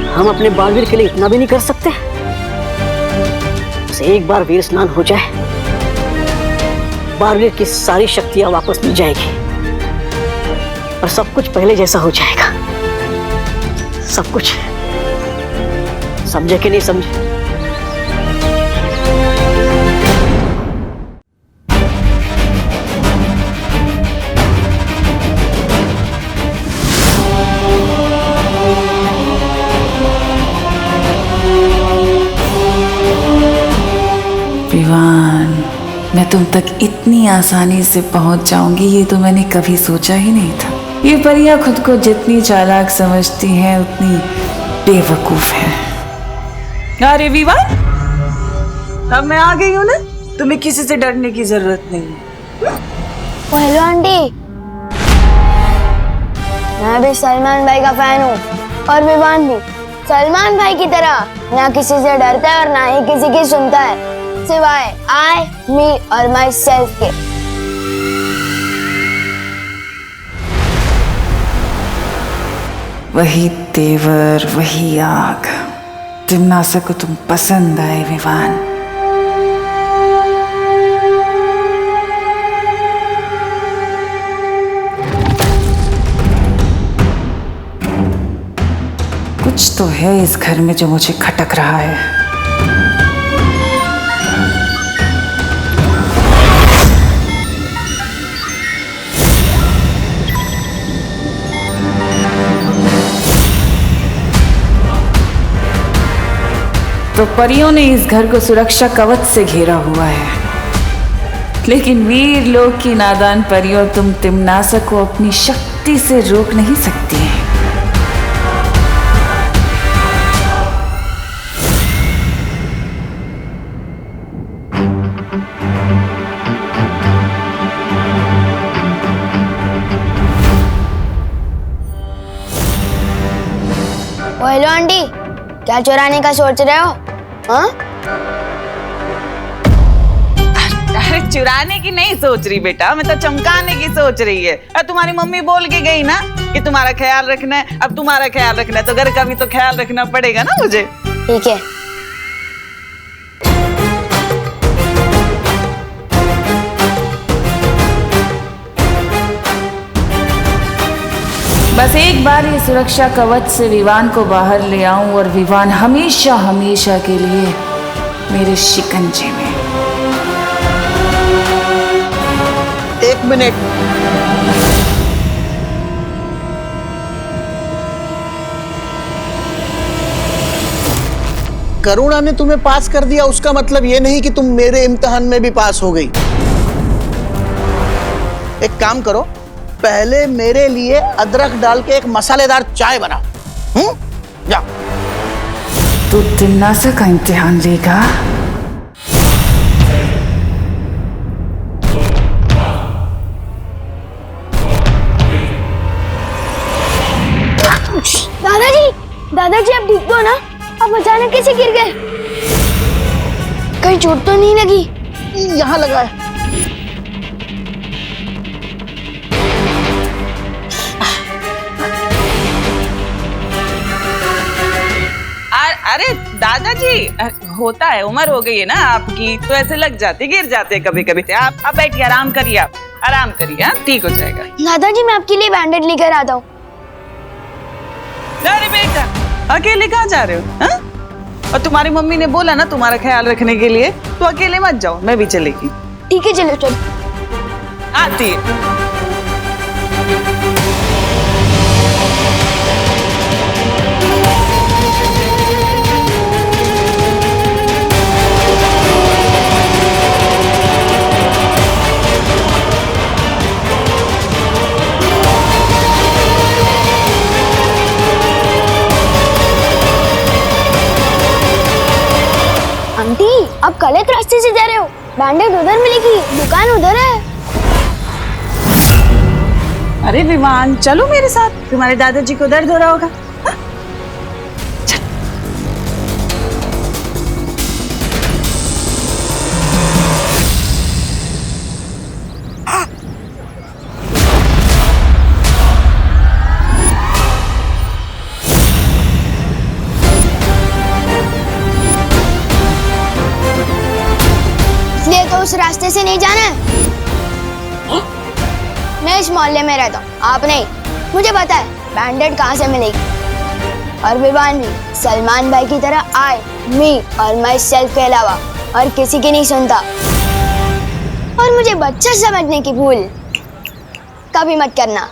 हम अपने बालवीर के लिए इतना भी नहीं कर सकते? बस एक बार वीर स्नान हो जाए, बालवीर की सारी शक्तियां वापस मिल जाएगी और सब कुछ पहले जैसा हो जाएगा। सब कुछ। समझे कि नहीं समझे? विवान, मैं तुम तक इतनी आसानी से पहुंच जाऊंगी ये तो मैंने कभी सोचा ही नहीं था। ये परियां खुद को जितनी चालाक समझती हैं उतनी बेवकूफ हैं। अरे विवान, अब मैं आ गई हूँ ना, तुम्हें किसी से डरने की जरूरत नहीं है। हेलो आंटी, मैं भी सलमान भाई का फैन हूँ और विवान भी सलमान भाई की तरह ना किसी से डरता है और ना ही किसी की सुनता है, सिवाय आई, मी और माई सेल्फ के। वही तेवर, वही आग, जिम्नासा को तुम पसंद आए विवान। कुछ तो है इस घर में जो मुझे खटक रहा है। तो परियों ने इस घर को सुरक्षा कवच से घेरा हुआ है, लेकिन वीर लोक की नादान परियों तुम तिम्नासा को अपनी शक्ति से रोक नहीं सकती हैं। हेलो आंटी, क्या चुराने का सोच रहे हो? हाँ? अरे चुराने की नहीं सोच रही बेटा, मैं तो चमकाने की सोच रही है। और तुम्हारी मम्मी बोल के गई ना कि तुम्हारा ख्याल रखना है। अब तुम्हारा ख्याल रखना है तो घर का भी तो ख्याल रखना पड़ेगा ना मुझे। ठीक है। बस एक बार ये सुरक्षा कवच से विवान को बाहर ले आऊं और विवान हमेशा हमेशा के लिए मेरे शिकंजे में। एक मिनट, करुणा ने तुम्हें पास कर दिया उसका मतलब ये नहीं कि तुम मेरे इम्तिहान में भी पास हो गई। एक काम करो, पहले मेरे लिए अदरक डाल के एक मसालेदार चाय बनाओ। जाओ। तू तिम्नासा का इम्तिहान लेगा? दादाजी आप ठीक हो ना? आप अचानक कैसे गिर गए? कहीं चोट तो नहीं लगी? यहाँ लगा है। अरे दादाजी, होता है, उम्र हो गई है ना आपकी तो ऐसे लग जाते, गिर जाते कभी कभी। आप बैठिए, आराम करिए, आप आराम करिए, ठीक हो जाएगा। दादाजी मैं आपके लिए बैंडेड लेकर आता हूँ। अरे बेटा, अकेले कहाँ जा रहे हो? हा? और तुम्हारी मम्मी ने बोला ना तुम्हारा ख्याल रखने के लिए, तो अकेले मत जाओ, मैं भी चलेगी। ठीक है, चलो चलो। आती है। आंटी, आप गलत रास्ते से जा रहे हो। बैंडेड उधर मिलेगी, दुकान उधर है। अरे विमान, चलो मेरे साथ, तुम्हारे दादाजी को दर्द हो रहा होगा। उस रास्ते से नहीं जाना है। मैं इस मोहल्ले में रहता हूँ, आप नहीं। मुझे पता है बैंडेड कहाँ से मिलेगी। और विवान भी सलमान भाई की तरह आई मी और माई सेल्फ के अलावा और किसी की नहीं सुनता। और मुझे बच्चा समझने की भूल कभी मत करना।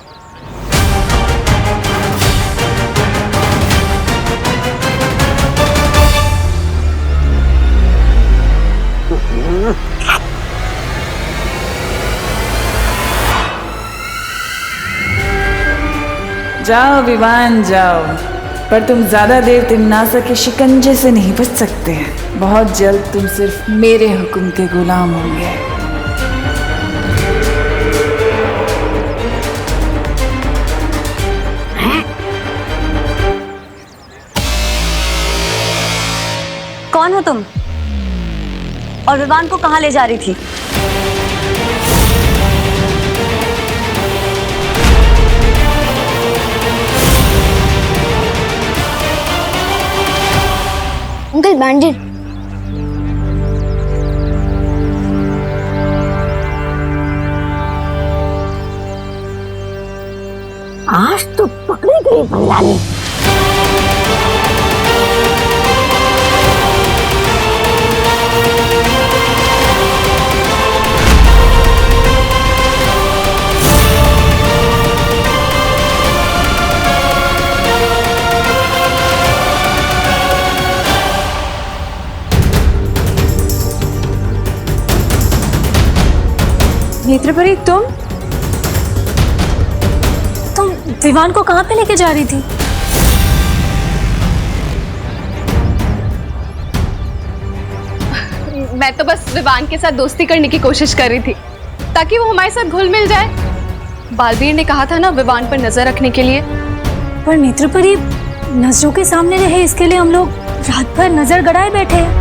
जाओ विवान जाओ, पर तुम ज्यादा देर तिमनासा के शिकंजे से नहीं बच सकते। बहुत जल्द तुम सिर्फ मेरे हुक्म के गुलाम होंगे। कौन हो तुम? और विवान को कहाँ ले जा रही थी? अंकल बैंडेड। आज तो पकड़ी गई भैयानी। नेत्रपरी, तुम विवान को कहाँ पे लेके जा रही थी? मैं तो बस विवान के साथ दोस्ती करने की कोशिश कर रही थी ताकि वो हमारे साथ घुल मिल जाए। बालवीर ने कहा था ना विवान पर नजर रखने के लिए। पर नेत्रपरी, नजरों के सामने रहे इसके लिए हम लोग रात भर नजर गड़ाए बैठे हैं।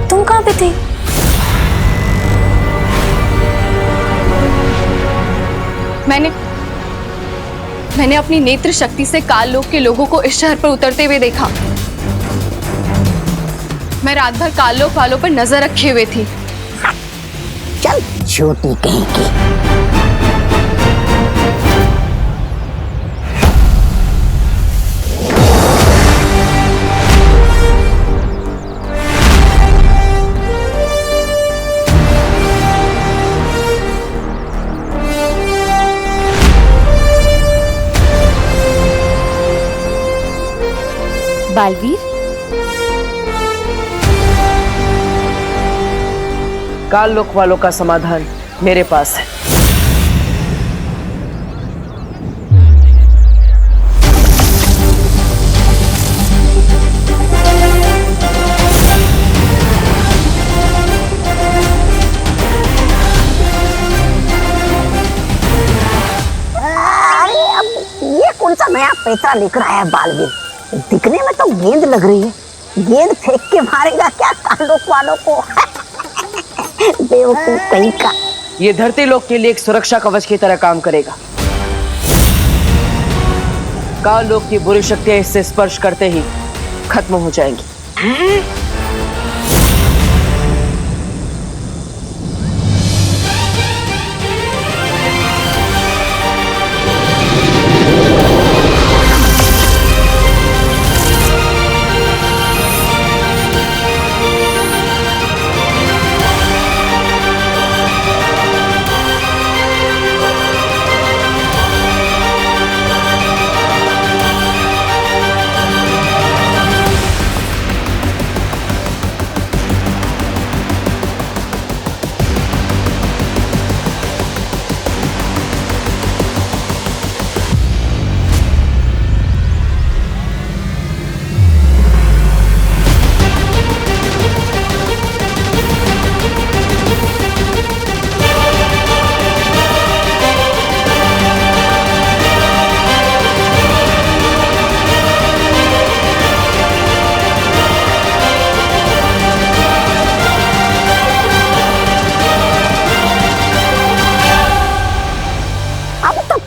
तुम कहाँ पे थी? मैंने अपनी नेत्र शक्ति से काल लोक के लोगों को इस शहर पर उतरते हुए देखा। मैं रात भर काल लोक वालों पर नजर रखे हुए थी। चल छोटी कहीं की। बालवीर, काल लोक वालों का समाधान मेरे पास है। अरे अब ये कौन सा नया पैसा लेकर आया बालवीर? दिखने में तो गेंद लग रही है। गेंद फेंक के मारेगा क्या काल लोक वालों को? बेवकूफ कहीं का। ये धरती लोक के लिए एक सुरक्षा कवच की तरह काम करेगा। काल लोक की बुरी शक्तियां इससे स्पर्श करते ही खत्म हो जाएंगी।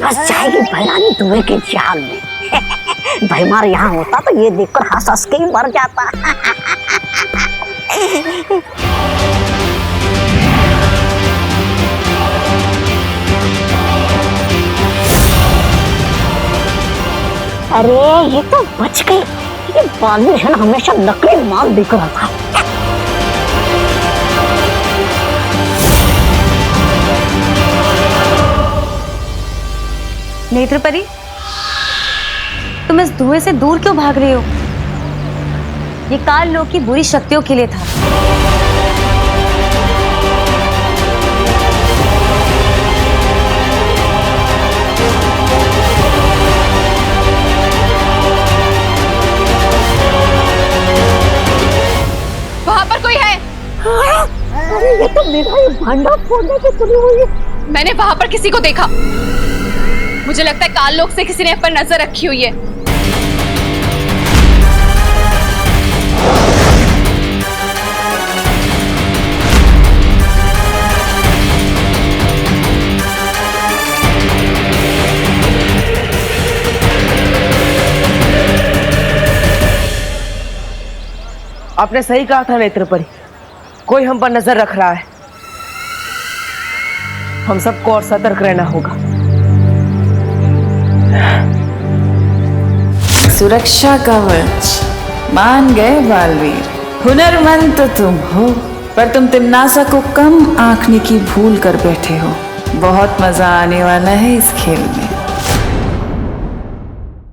फंस जाएगी भैरानी धुएं के जाल में। भैमार यहाँ होता तो ये देखकर हंस हंस के ही मर जाता। अरे ये तो बच गई। ये बालवीर है ना, हमेशा नकली माल देकर आता है। नेत्रपरी, तुम इस धुएं से दूर क्यों भाग रही हो? ये काल लोक की बुरी शक्तियों के लिए था। वहां पर कोई है? अरे ये तो मेरा ही भांडा फोड़ने की तुली हुई है। मैंने वहां पर किसी को देखा। मुझे लगता है काल लोक से किसी ने पर नजर रखी हुई है। आपने सही कहा था नेत्रपरी, कोई हम पर नजर रख रहा है। हम सबको और सतर्क रहना होगा। सुरक्षा कवच मान गए बालवीर। हुनरमंद तो तुम हो, पर तुम तिम्नासा को कम आंकने की भूल कर बैठे हो। बहुत मजा आने वाला है इस खेल में।